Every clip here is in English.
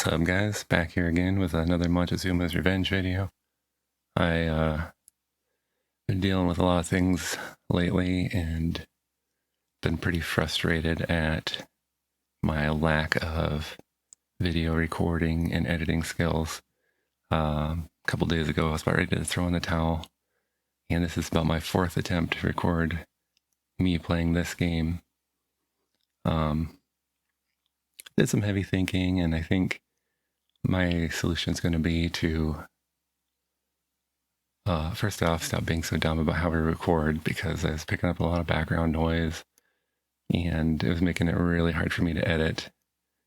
What's up, guys? Back here again with another Montezuma's Revenge video. Been dealing with a lot of things lately and been pretty frustrated at my lack of video recording and editing skills. A couple days ago, I was about ready to throw in the towel, and this is about my fourth attempt to record me playing this game. Did some heavy thinking, and I think my solution is going to be to first off, stop being so dumb about how we record, because I was picking up a lot of background noise and it was making it really hard for me to edit.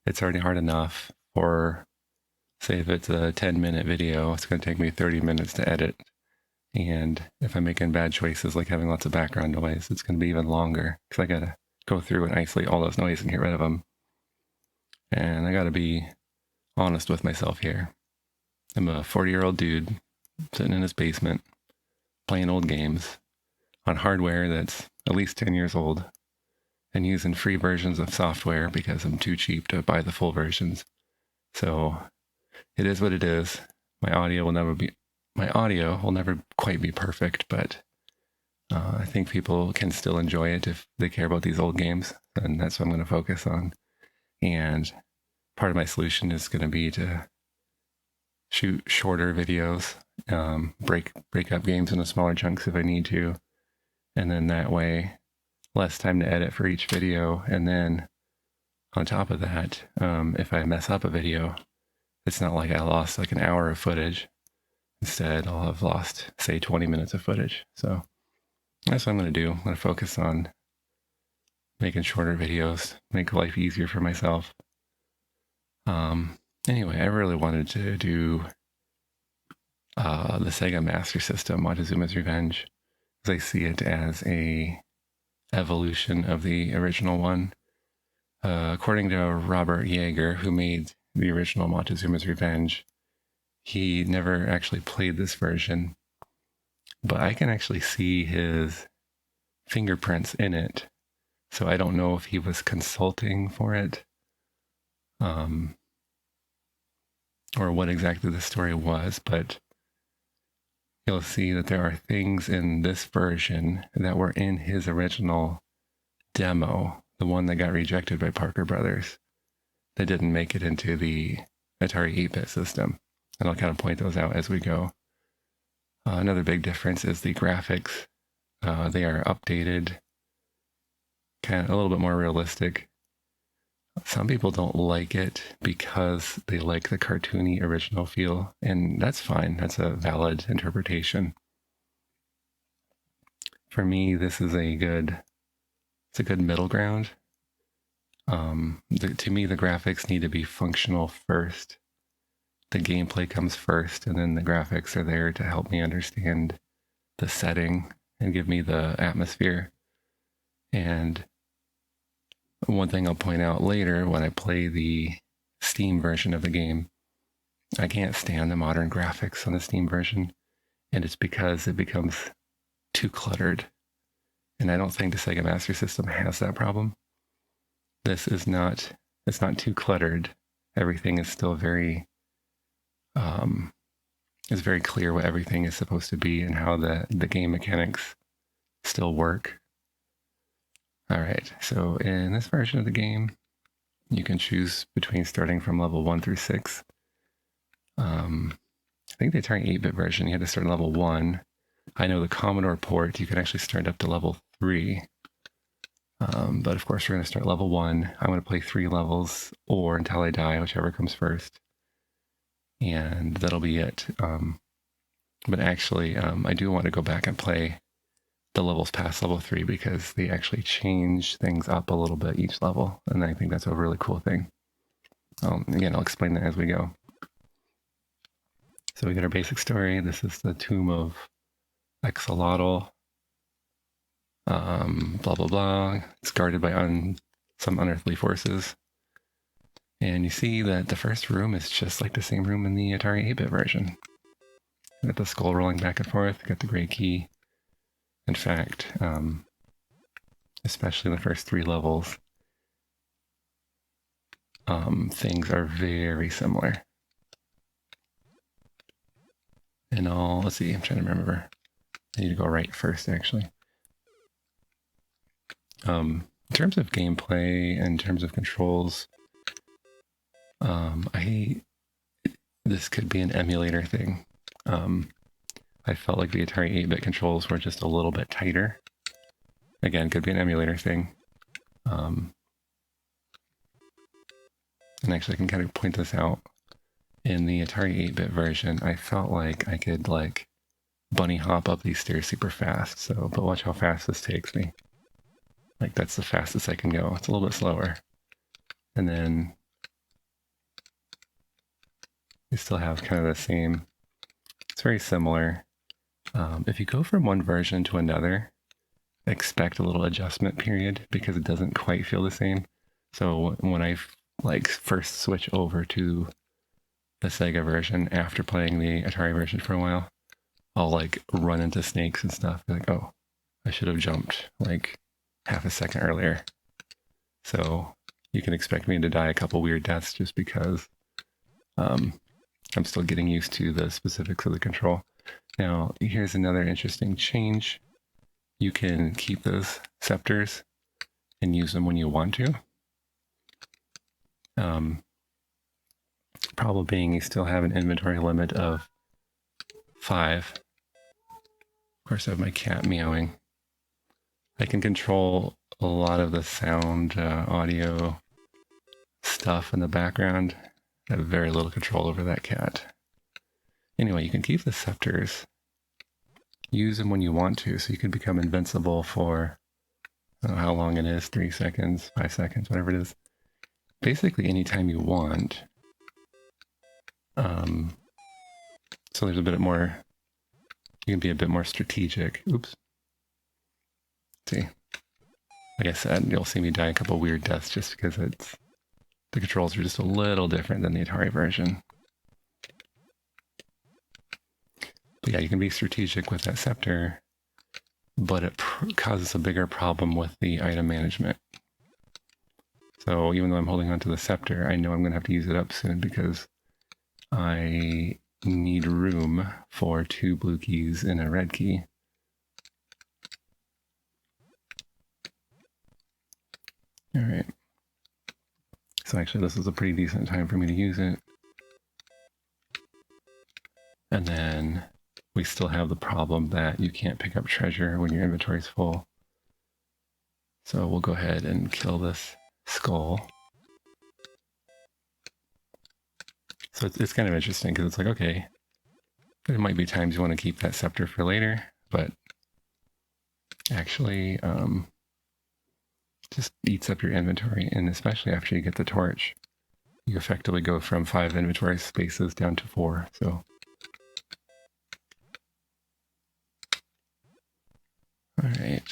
It's already hard enough for, say, if it's a 10-minute video, it's going to take me 30 minutes to edit. And if I'm making bad choices like having lots of background noise, it's going to be even longer because I got to go through and isolate all those noise and get rid of them. And I got to be honest with myself here. I'm a 40-year-old dude sitting in his basement playing old games on hardware that's at least 10 years old and using free versions of software because I'm too cheap to buy the full versions. So it is what it is. My audio will never quite be perfect, but I think people can still enjoy it if they care about these old games, and that's what I'm going to focus on. And part of my solution is going to be to shoot shorter videos, break up games into smaller chunks if I need to, and then that way less time to edit for each video. And then on top of that, if I mess up a video, it's not like I lost like an hour of footage. Instead, I'll have lost, say, 20 minutes of footage. So that's what I'm going to do. I'm going to focus on making shorter videos, make life easier for myself. Anyway, I really wanted to do the Sega Master System, Montezuma's Revenge, because I see it as a evolution of the original one. According to Robert Yaeger, who made the original Montezuma's Revenge, he never actually played this version, but I can actually see his fingerprints in it. So I don't know if he was consulting for it, or what exactly the story was, but you'll see that there are things in this version that were in his original demo, the one that got rejected by Parker Brothers, that didn't make it into the Atari 8-bit system. And I'll kind of point those out as we go. Another big difference is the graphics. They are updated, kind of a little bit more realistic. Some people don't like it because they like the cartoony original feel, and that's fine. That's a valid interpretation. For me, this is a good middle ground. To me, the graphics need to be functional first. The gameplay comes first, and then the graphics are there to help me understand the setting and give me the atmosphere. And one thing I'll point out later, when I play the Steam version of the game, I can't stand the modern graphics on the Steam version, and it's because it becomes too cluttered. And I don't think the Sega Master System has that problem. It's not too cluttered. Everything is still it's very clear what everything is supposed to be and how the game mechanics still work. All right, so in this version of the game, you can choose between starting from level 1 through 6. I think the Atari 8-bit version, you had to start level 1. I know the Commodore port, you can actually start up to level 3. But of course, we're going to start level 1. I'm going to play 3 levels, or until I die, whichever comes first. And that'll be it. But actually, I do want to go back and play the levels past level 3 because they actually change things up a little bit each level, and I think that's a really cool thing. Again, I'll explain that as we go. So we got our basic story. This is the tomb of Axolotl. Blah blah blah. It's guarded by some unearthly forces, and you see that the first room is just like the same room in the Atari 8-bit version. Got the skull rolling back and forth. Got the gray key. In fact, especially in the first 3 levels, things are very similar. And let's see, I'm trying to remember. I need to go right first, actually. In terms of gameplay and in terms of controls, this could be an emulator thing. I felt like the Atari 8-bit controls were just a little bit tighter. Again, could be an emulator thing. And actually, I can kind of point this out. In the Atari 8-bit version, I felt like I could like bunny hop up these stairs super fast. So, but watch how fast this takes me. Like that's the fastest I can go. It's a little bit slower. And then you still have kind of the same. It's very similar. If you go from one version to another, expect a little adjustment period because it doesn't quite feel the same. So when I like first switch over to the Sega version after playing the Atari version for a while, I'll like run into snakes and stuff. Be like, oh, I should have jumped like half a second earlier. So you can expect me to die a couple weird deaths just because I'm still getting used to the specifics of the control. Now, here's another interesting change. You can keep those scepters and use them when you want to. Problem being, you still have an inventory limit of 5. Of course, I have my cat meowing. I can control a lot of the sound, audio stuff in the background. I have very little control over that cat. Anyway, you can keep the scepters. Use them when you want to, so you can become invincible for how long it is, 3 seconds, 5 seconds, whatever it is. Basically, anytime you want. So there's a bit more, you can be a bit more strategic. Oops. See, like I said, you'll see me die a couple weird deaths just because the controls are just a little different than the Atari version. But yeah, you can be strategic with that scepter, but it causes a bigger problem with the item management. So even though I'm holding onto the scepter, I know I'm going to have to use it up soon because I need room for 2 blue keys and a red key. All right. So actually, this is a pretty decent time for me to use it. And then we still have the problem that you can't pick up treasure when your inventory is full. So we'll go ahead and kill this skull. So it's kind of interesting because it's like, okay, there might be times you want to keep that scepter for later, but actually just eats up your inventory. And especially after you get the torch, you effectively go from 5 inventory spaces down to 4. So all right.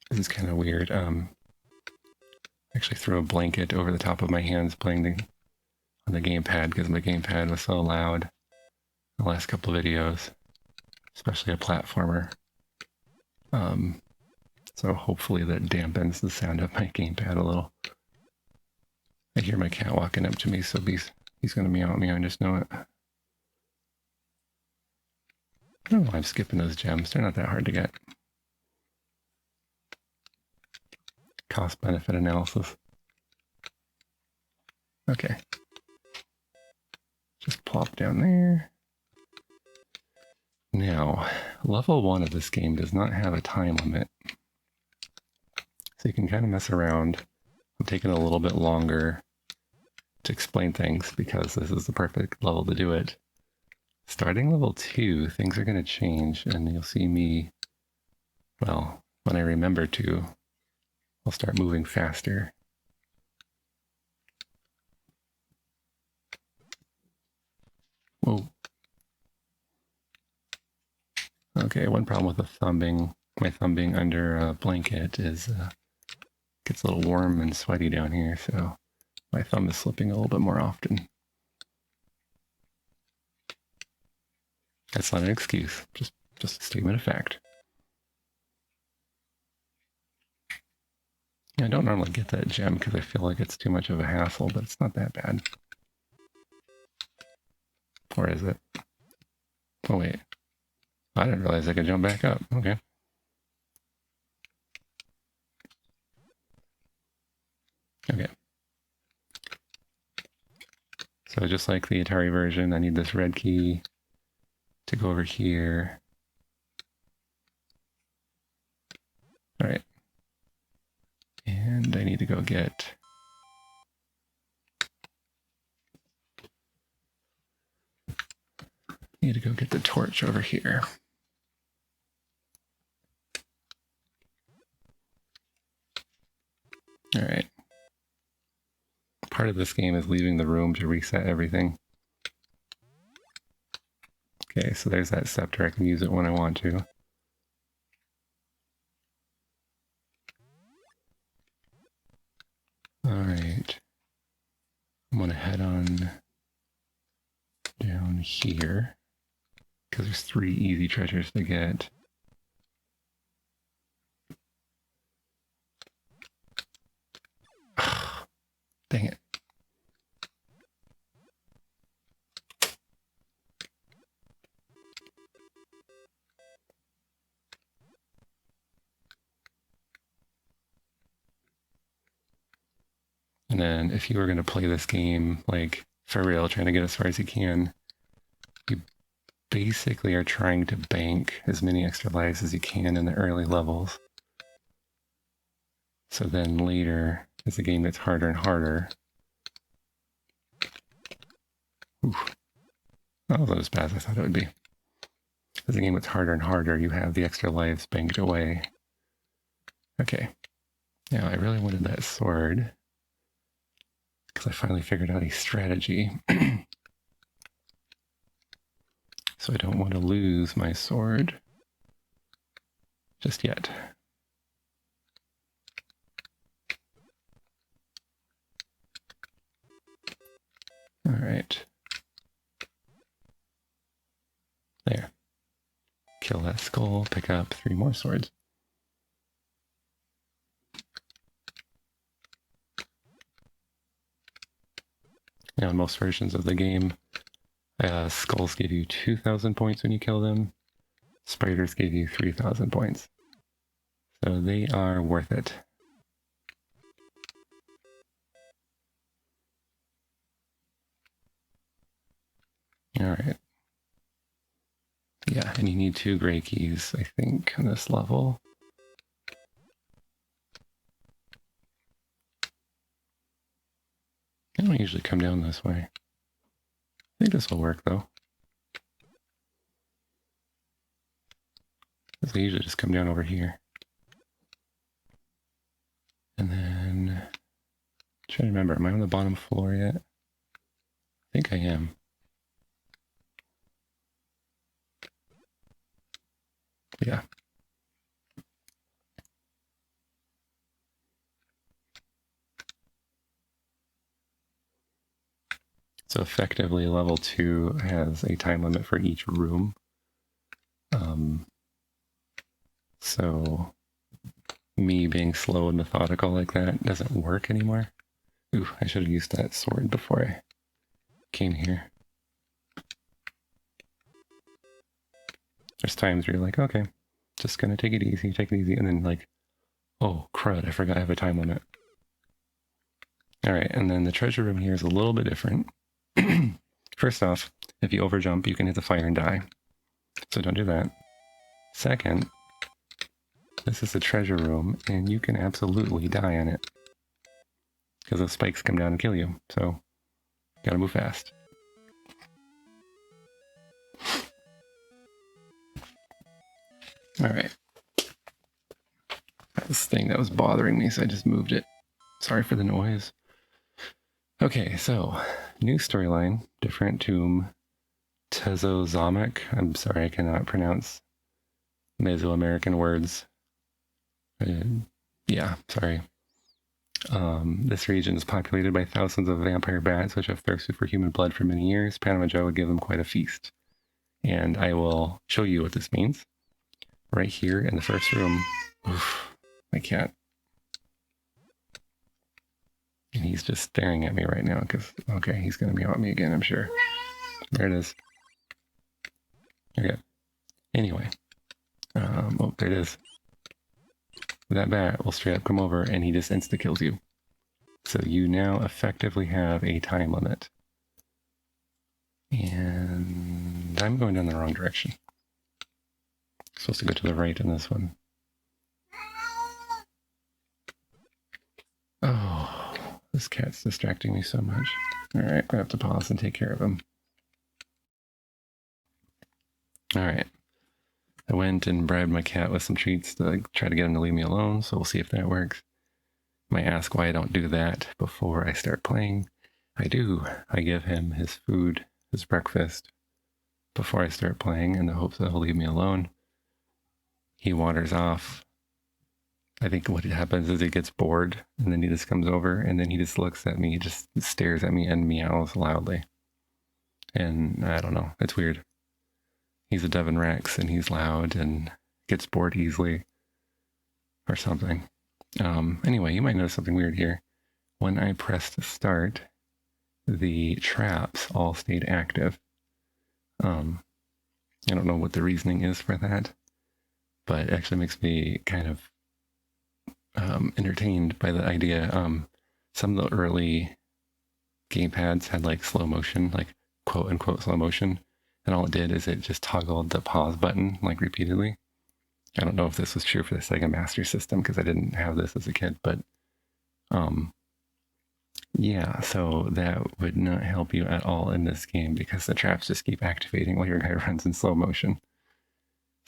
This is kind of weird. Actually threw a blanket over the top of my hands playing on the gamepad because my gamepad was so loud the last couple of videos, especially a platformer. So hopefully that dampens the sound of my gamepad a little. I hear my cat walking up to me, so he's going to meow at me, I just know it. I don't know why I'm skipping those gems. They're not that hard to get. Cost-benefit analysis. Okay. Just plop down there. Now, level 1 of this game does not have a time limit. So you can kind of mess around. I'm taking a little bit longer to explain things because this is the perfect level to do it. Starting level 2, things are going to change and you'll see me, well, when I remember to, I'll start moving faster. Whoa. Okay, one problem with my thumb being under a blanket is it gets a little warm and sweaty down here, so my thumb is slipping a little bit more often. That's not an excuse, just a statement of fact. Yeah, I don't normally get that gem because I feel like it's too much of a hassle, but it's not that bad. Or is it? Oh, wait. I didn't realize I could jump back up. Okay. Okay. So just like the Atari version, I need this red key to go over here. All right. And I need to go get... the torch over here. All right. Part of this game is leaving the room to reset everything. Okay, so there's that scepter. I can use it when I want to. All right. I'm going to head on down here because there's 3 easy treasures to get. Dang it. And then if you were going to play this game, like, for real, trying to get as far as you can, you basically are trying to bank as many extra lives as you can in the early levels. So then later, as the game gets harder and harder... Oof. That wasn't as bad as I thought it would be. As the game gets harder and harder, you have the extra lives banked away. Okay. Now, I really wanted that sword, because I finally figured out a strategy. So I don't want to lose my sword just yet. All right. There. Kill that skull, pick up 3 more swords. Now, in most versions of the game, skulls give you 2,000 points when you kill them. Spiders give you 3,000 points. So they are worth it. Alright. Yeah, and you need 2 gray keys, I think, on this level. I don't usually come down this way. I think this will work, though. Because I usually just come down over here. And then... I'm trying to remember, am I on the bottom floor yet? I think I am. Yeah. So effectively, level 2 has a time limit for each room. So me being slow and methodical like that doesn't work anymore. Ooh, I should have used that sword before I came here. There's times where you're like, okay, just gonna take it easy, and then like, oh crud, I forgot I have a time limit. Alright, and then the treasure room here is a little bit different. First off, if you overjump, you can hit the fire and die. So don't do that. Second, this is the treasure room, and you can absolutely die in it. Because those spikes come down and kill you, so gotta move fast. Alright. This thing that was bothering me, so I just moved it. Sorry for the noise. Okay, so, new storyline, different tomb, Tezozomic. I'm sorry, I cannot pronounce Mesoamerican words. Yeah, sorry. This region is populated by thousands of vampire bats which have thirsted for human blood for many years. Panama Joe would give them quite a feast. And I will show you what this means. Right here in the first room. Oof, I can't. And he's just staring at me right now because, okay, he's going to meow at me again, I'm sure. There it is. Okay. Anyway. Oh, there it is. That bat will straight up come over and he just insta-kills you. So you now effectively have a time limit. And I'm going down the wrong direction. I'm supposed to go to the right in this one. Oh, this cat's distracting me so much. Alright, I have to pause and take care of him. Alright. I went and bribed my cat with some treats to try to get him to leave me alone, so we'll see if that works. You might ask why I don't do that before I start playing. I do. I give him his food, his breakfast, before I start playing in the hopes that he'll leave me alone. He wanders off. I think what happens is he gets bored, and then he just comes over, and then he just looks at me, just stares at me and meows loudly. And I don't know, it's weird. He's a Devon Rex, and he's loud and gets bored easily, or something. Anyway, you might notice something weird here. When I pressed start, the traps all stayed active. I don't know what the reasoning is for that, but it actually makes me kind of entertained by the idea. Some of the early gamepads had like slow motion, like quote unquote slow motion, and all it did is it just toggled the pause button like repeatedly. I don't know if this was true for the Sega Master System because I didn't have this as a kid, but yeah, so that would not help you at all in this game because the traps just keep activating while your guy runs in slow motion.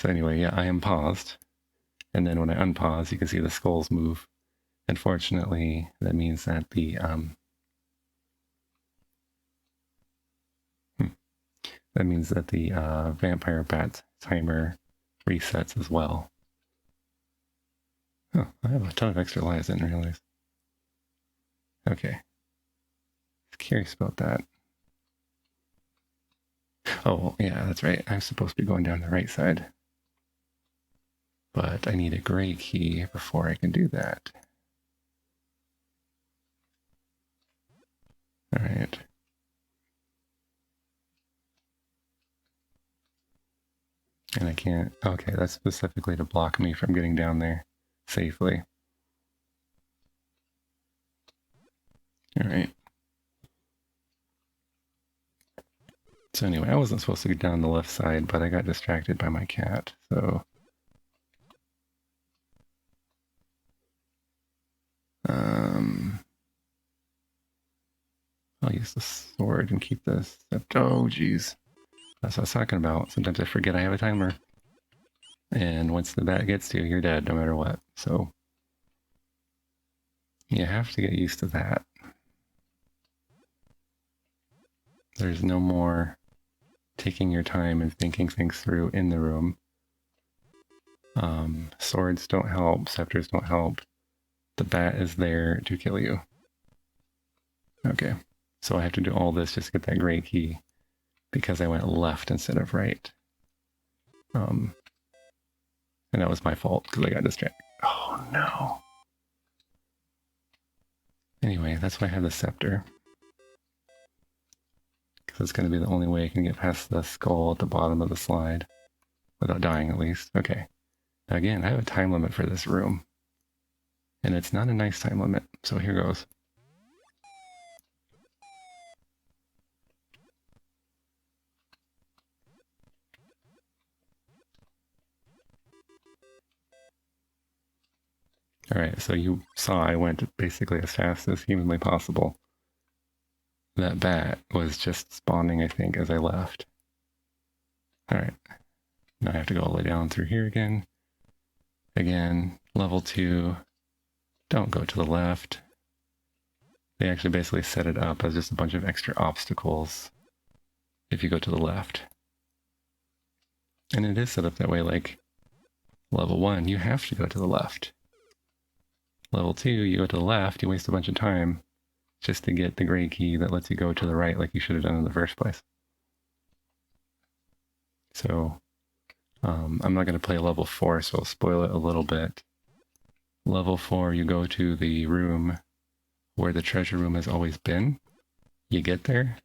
So anyway, yeah, I am paused. And then when I unpause, you can see the skulls move. Unfortunately, that means that the vampire bat timer resets as well. Oh, I have a ton of extra lives, I didn't realize. Okay. Curious about that. Oh, yeah, that's right. I'm supposed to be going down the right side. But I need a gray key before I can do that. All right. And I can't... Okay, that's specifically to block me from getting down there safely. All right. So anyway, I wasn't supposed to get down the left side, but I got distracted by my cat, so... I'll use the sword and keep this. Oh, geez. That's what I was talking about. Sometimes I forget I have a timer. And once the bat gets to you, you're dead no matter what. So you have to get used to that. There's no more taking your time and thinking things through in the room. Swords don't help. Scepters don't help. The bat is there to kill you. Okay. So I have to do all this just to get that gray key because I went left instead of right. And that was my fault because I got distracted. Oh no. Anyway, that's why I have the scepter. Because it's going to be the only way I can get past the skull at the bottom of the slide. Without dying at least. Okay. Now again, I have a time limit for this room. And it's not a nice time limit. So here goes. Alright, so you saw I went basically as fast as humanly possible. That bat was just spawning, I think, as I left. Alright. Now I have to go all the way down through here again. Again, level 2. Don't go to the left. They actually basically set it up as just a bunch of extra obstacles if you go to the left. And it is set up that way, like level 1, you have to go to the left. Level 2, you go to the left, you waste a bunch of time just to get the gray key that lets you go to the right like you should have done in the first place. So, I'm not going to play level 4, so I'll spoil it a little bit. Level 4, you go to the room where the treasure room has always been. You get there,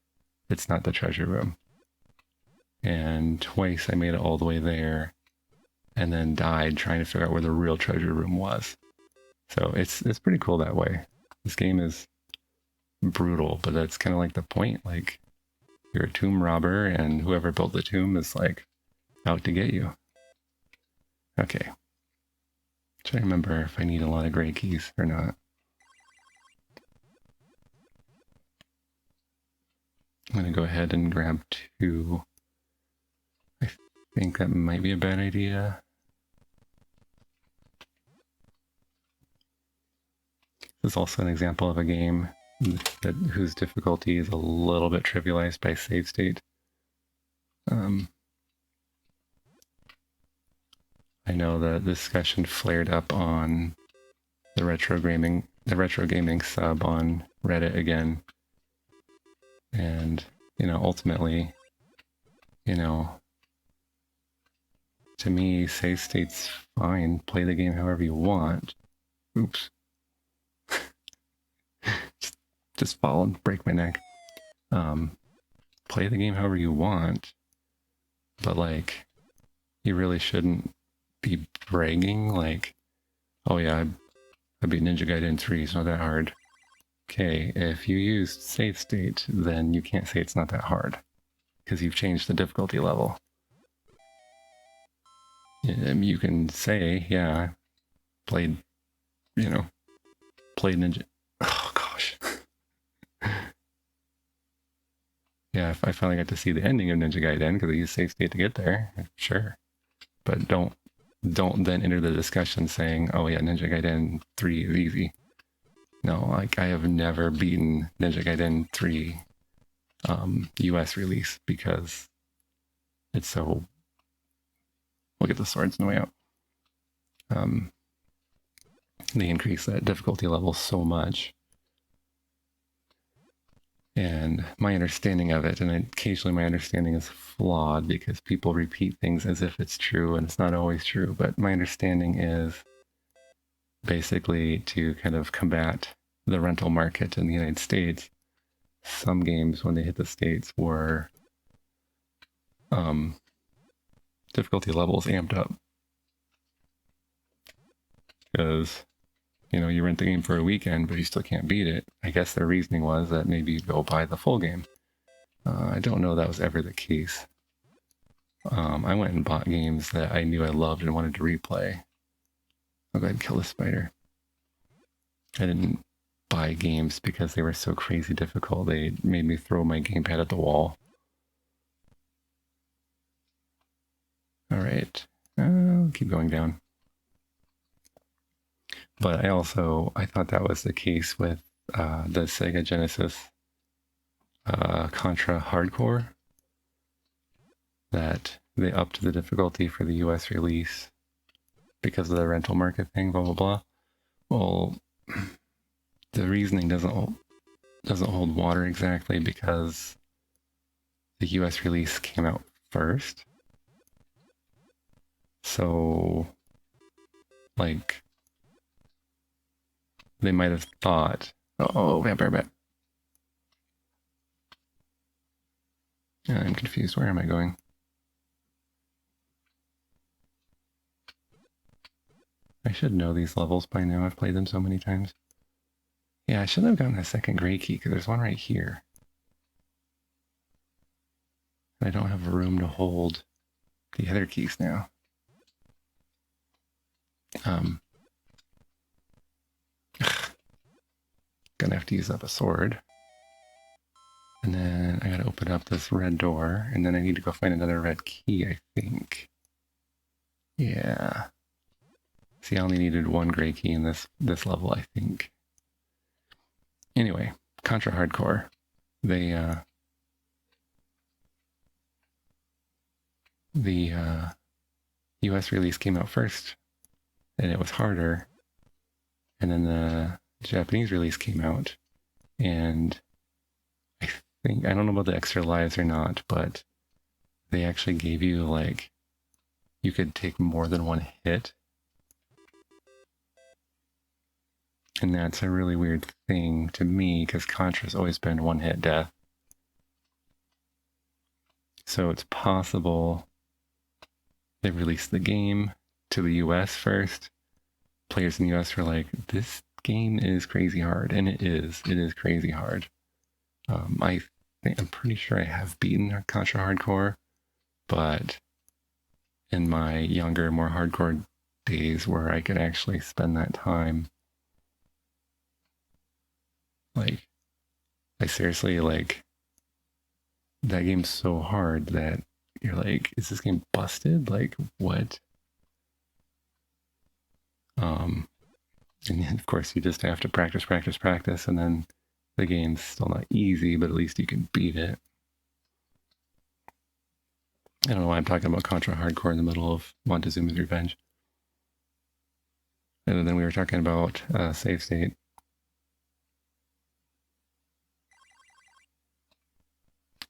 it's not the treasure room. And twice I made it all the way there and then died trying to figure out where the real treasure room was. So it's pretty cool that way. This game is brutal, but that's kind of like the point. Like, you're a tomb robber and whoever built the tomb is like out to get you. Okay. Trying to remember if I need a lot of gray keys or not. I'm going to go ahead and grab 2. I think that might be a bad idea. This is also an example of a game whose difficulty is a little bit trivialized by save state. I know the discussion flared up on the retro gaming sub on Reddit again. And, ultimately, to me, save state's fine. Play the game however you want. Oops. just fall and break my neck. Play the game however you want. But, like, you really shouldn't be bragging, like, oh yeah, I beat Ninja Gaiden 3, it's not that hard. Okay, if you used save state, then you can't say it's not that hard, because you've changed the difficulty level. You can say, yeah, played Ninja... Oh, gosh. Yeah, if I finally got to see the ending of Ninja Gaiden, because I used save state to get there, sure. But don't then enter the discussion saying, oh yeah, Ninja Gaiden 3 is easy. No, like, I have never beaten Ninja Gaiden 3 US release because it's so... Look at the swords on the way out. They increase that difficulty level so much. And my understanding of it, and occasionally my understanding is flawed because people repeat things as if it's true, and it's not always true, but my understanding is basically to kind of combat the rental market in the United States. Some games, when they hit the States, were difficulty levels amped up. Because, you rent the game for a weekend, but you still can't beat it. I guess their reasoning was that maybe you'd go buy the full game. I don't know that was ever the case. I went and bought games that I knew I loved and wanted to replay. I'll go ahead and kill this spider. I didn't buy games because they were so crazy difficult. They made me throw my gamepad at the wall. Alright, I'll keep going down. But I thought that was the case with the Sega Genesis Contra Hardcore, that they upped the difficulty for the US release because of the rental market thing, blah, blah, blah. Well, the reasoning doesn't hold water exactly because the US release came out first. So, like, they might have thought, oh, vampire bat. I'm confused. Where am I going? I should know these levels by now. I've played them so many times. Yeah, I shouldn't have gotten a second gray key because there's one right here. I don't have room to hold the other keys now. Gonna have to use up a sword. And then I gotta open up this red door, and then I need to go find another red key, I think. Yeah. See, I only needed one gray key in this level, I think. Anyway, Contra Hardcore. The US release came out first, and it was harder. And then the Japanese release came out, and I don't know about the extra lives or not, but they actually gave you, like, you could take more than one hit. And that's a really weird thing to me because Contra's always been one-hit death. So it's possible they released the game to the US first. Players in the US were like, this game is crazy hard. And it is. It is crazy hard. I'm pretty sure I have beaten Contra Hardcore, but in my younger, more hardcore days where I could actually spend that time, like, I seriously, like, that game's so hard that you're like, is this game busted? Like, what? And then, of course, you just have to practice, practice, practice, and then the game's still not easy, but at least you can beat it. I don't know why I'm talking about Contra Hardcore in the middle of Montezuma's Revenge. And then we were talking about save state.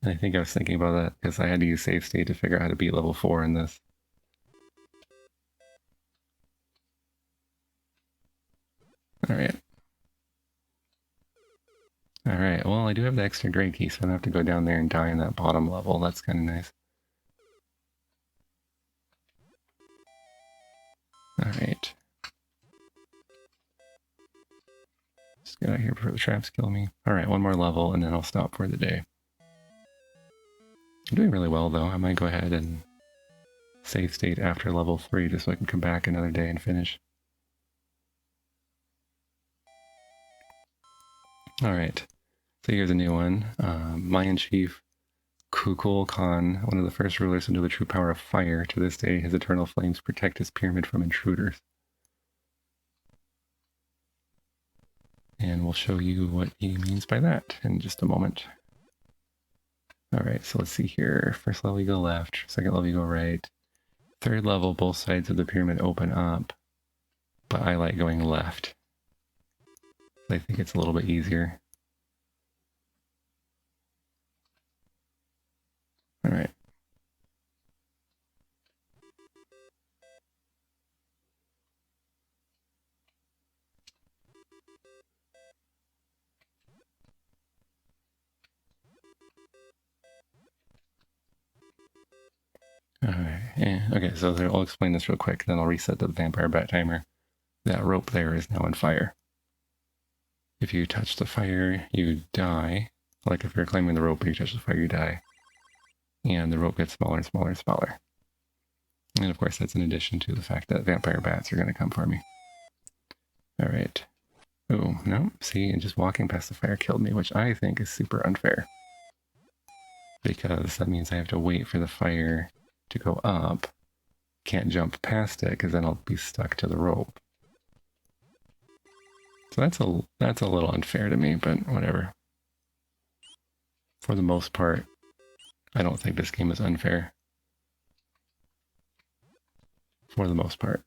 And I think I was thinking about that because I had to use save state to figure out how to beat level 4 in this. Alright. Alright, well, I do have the extra grade key, so I don't have to go down there and die in that bottom level. That's kind of nice. Alright. Just get out of here before the traps kill me. Alright, one more level, and then I'll stop for the day. I'm doing really well, though. I might go ahead and save state after level 3 just so I can come back another day and finish. Alright, so here's a new one. Mayan Chief Kukul Khan, one of the first rulers into the true power of fire. To this day, his eternal flames protect his pyramid from intruders. And we'll show you what he means by that in just a moment. Alright, so let's see here. First level you go left, second level you go right. Third level, both sides of the pyramid open up, but I like going left. I think it's a little bit easier. Alright. Alright, yeah. Okay, so I'll explain this real quick, then I'll reset the vampire bat timer. That rope there is now on fire. If you touch the fire, you die. Like if you're climbing the rope and you touch the fire, you die. And the rope gets smaller and smaller and smaller. And of course, that's in addition to the fact that vampire bats are going to come for me. Alright. Oh, no, see, and just walking past the fire killed me, which I think is super unfair. Because that means I have to wait for the fire to go up. Can't jump past it, because then I'll be stuck to the rope. So that's a little unfair to me, but whatever. For the most part, I don't think this game is unfair. For the most part.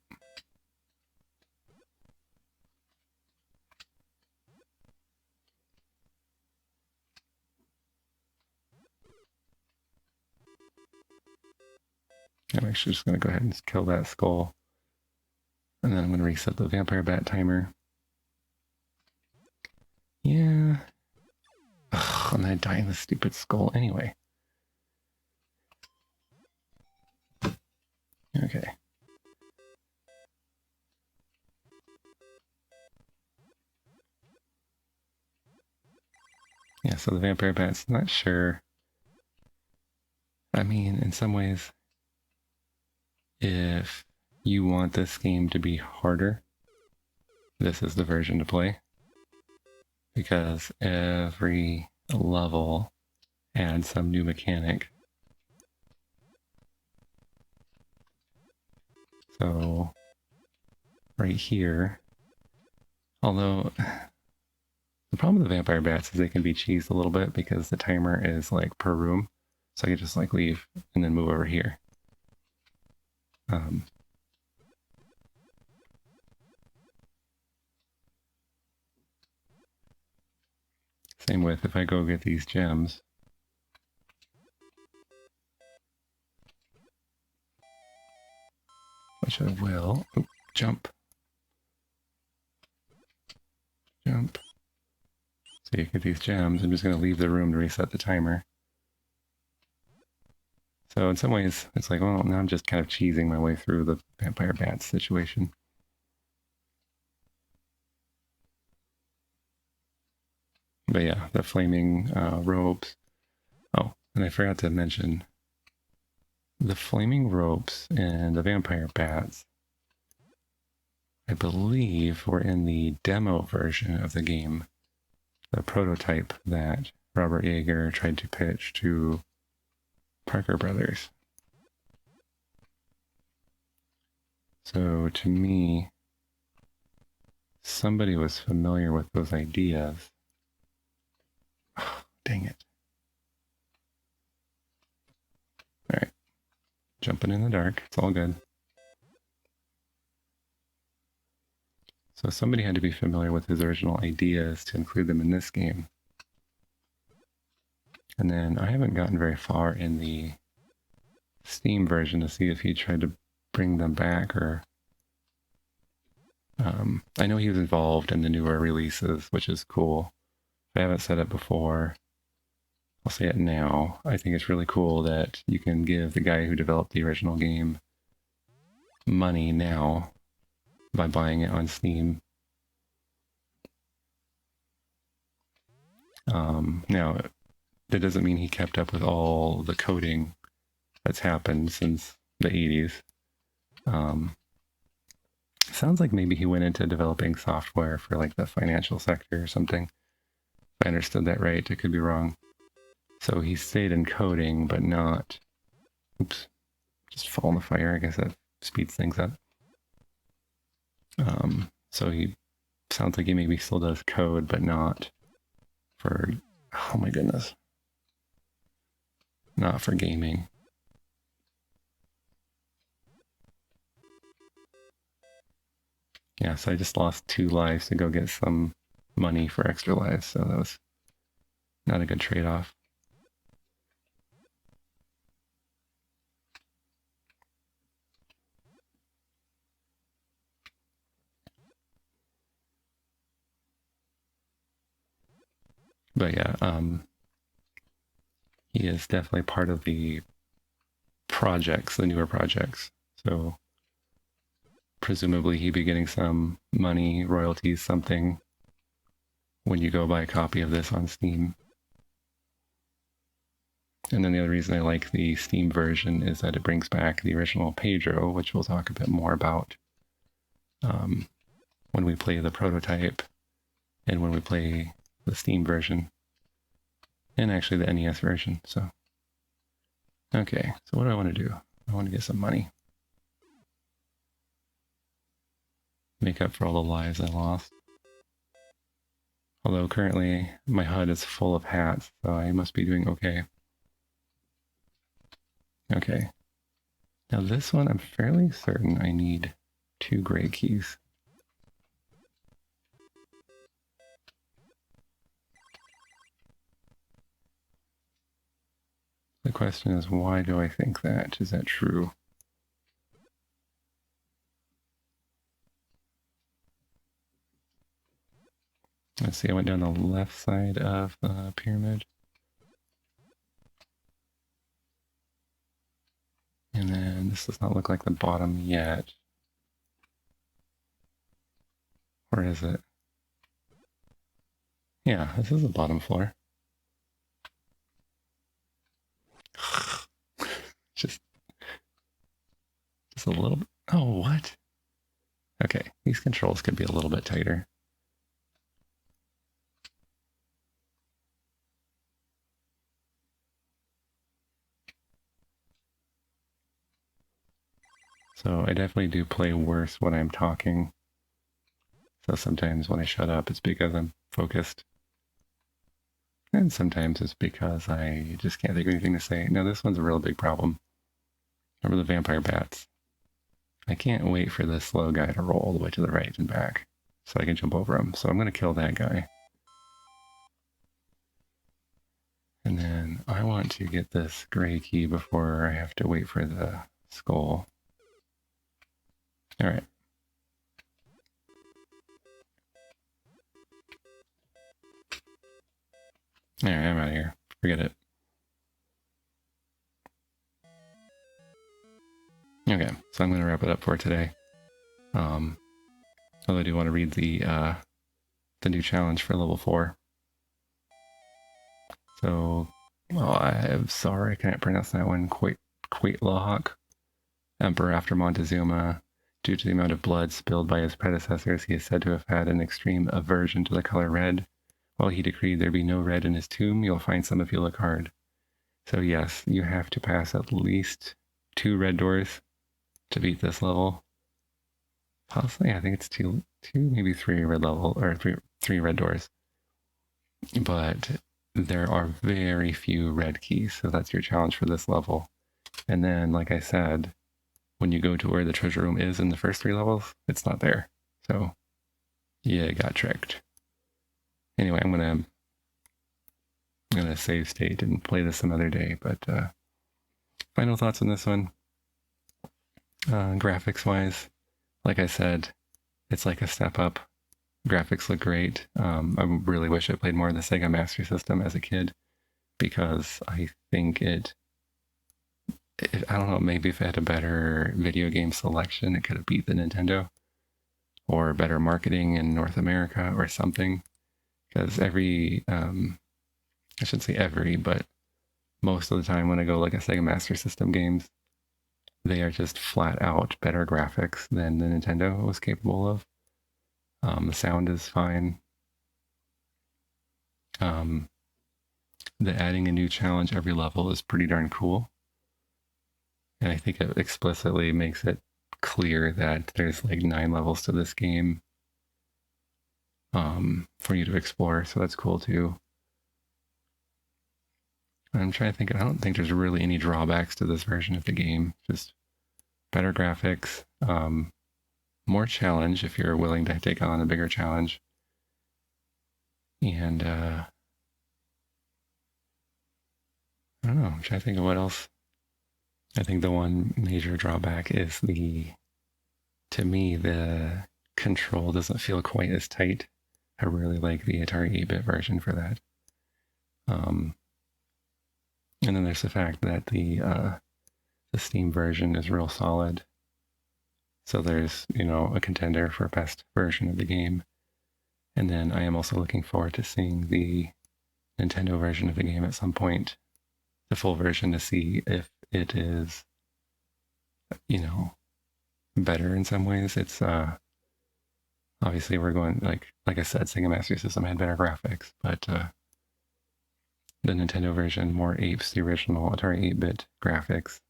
I'm actually just going to go ahead and kill that skull. And then I'm going to reset the vampire bat timer. Yeah. Ugh, I'm going to die in the stupid skull anyway. Okay. Yeah, so the vampire bat's not sure. I mean, in some ways, if you want this game to be harder, this is the version to play. Because every level adds some new mechanic. So, right here, although the problem with the vampire bats is they can be cheesed a little bit because the timer is like per room. So I can just like leave and then move over here. Same with if I go get these gems. Which I will. Oop, jump. Jump. So you get these gems. I'm just going to leave the room to reset the timer. So in some ways, it's like, well, now I'm just kind of cheesing my way through the vampire bats situation. But yeah, the flaming ropes. Oh, and I forgot to mention the flaming ropes and the vampire bats, I believe, were in the demo version of the game, the prototype that Robert Yaeger tried to pitch to Parker Brothers. So to me, somebody was familiar with those ideas. Oh, dang it. All right. Jumping in the dark. It's all good. So somebody had to be familiar with his original ideas to include them in this game. And then I haven't gotten very far in the Steam version to see if he tried to bring them back or... I know he was involved in the newer releases, which is cool. If I haven't said it before, I'll say it now. I think it's really cool that you can give the guy who developed the original game money now by buying it on Steam. Now, that doesn't mean he kept up with all the coding that's happened since the 80s. Sounds like maybe he went into developing software for like the financial sector or something. If I understood that right, I could be wrong. So he stayed in coding, but not... Oops. Just fall in the fire. I guess that speeds things up. So he sounds like he maybe still does code, but not for... Oh my goodness. Not for gaming. Yeah, so I just lost 2 lives to go get some money for extra lives, so that was not a good trade-off. But yeah, he is definitely part of the projects, the newer projects. So presumably he'd be getting some money, royalties, something when you go buy a copy of this on Steam. And then the other reason I like the Steam version is that it brings back the original Pedro, which we'll talk a bit more about when we play the prototype and when we play the Steam version. And actually the NES version, so. Okay, so what do I want to do? I want to get some money. Make up for all the lives I lost. Although currently my HUD is full of hats, so I must be doing okay. Okay. Now this one, I'm fairly certain I need 2 gray keys. The question is, why do I think that? Is that true? Let's see, I went down the left side of the pyramid. And then this does not look like the bottom yet. Or is it? Yeah, this is the bottom floor. just a little bit. Oh, what? Okay, these controls could be a little bit tighter. So I definitely do play worse when I'm talking. So sometimes when I shut up, it's because I'm focused. And sometimes it's because I just can't think of anything to say. Now this one's a real big problem. Remember the vampire bats? I can't wait for this slow guy to roll all the way to the right and back so I can jump over him. So I'm going to kill that guy. And then I want to get this gray key before I have to wait for the skull. All right. All right, I'm out of here. Forget it. Okay, so I'm going to wrap it up for today. Although I do want to read the new challenge for level 4. So, well, I'm sorry, I can't pronounce that one. Quaitlahawk, Emperor after Montezuma. Due to the amount of blood spilled by his predecessors, he is said to have had an extreme aversion to the color red. While he decreed there be no red in his tomb, you'll find some if you look hard. So yes, you have to pass at least 2 red doors to beat this level. Possibly, I think it's two, maybe 3 red level, or three red doors. But there are very few red keys, so that's your challenge for this level. And then, like I said, when you go to where the treasure room is in the first 3 levels, it's not there. So, yeah, got tricked. Anyway, I'm gonna save state and play this some other day. But final thoughts on this one. Graphics wise, like I said, it's like a step up. Graphics look great. I really wish I played more of the Sega Master System as a kid, because I think I don't know, maybe if it had a better video game selection, it could have beat the Nintendo, or better marketing in North America or something. Because I shouldn't say every, but most of the time when I go like a Sega Master System games, they are just flat out better graphics than the Nintendo was capable of. The sound is fine. The adding a new challenge every level is pretty darn cool. And I think it explicitly makes it clear that there's like 9 levels to this game for you to explore, so that's cool too. I'm trying to think, I don't think there's really any drawbacks to this version of the game. Just better graphics, more challenge if you're willing to take on a bigger challenge. And I don't know, I'm trying to think of what else. I think the one major drawback is to me, the control doesn't feel quite as tight. I really like the Atari 8-bit version for that. And then there's the fact that the Steam version is real solid. So there's, a contender for best version of the game. And then I am also looking forward to seeing the Nintendo version of the game at some point, the full version, to see if it is, better in some ways. It's obviously we're going, like I said, Sega Master System had better graphics, but the Nintendo version more apes the original Atari 8-bit graphics,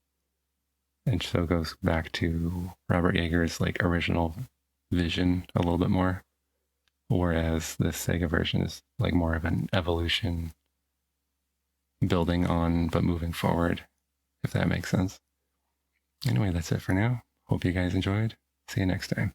and so goes back to Robert Yaeger's like original vision a little bit more, whereas the Sega version is like more of an evolution, building on but moving forward, if that makes sense. Anyway, that's it for now. Hope you guys enjoyed. See you next time.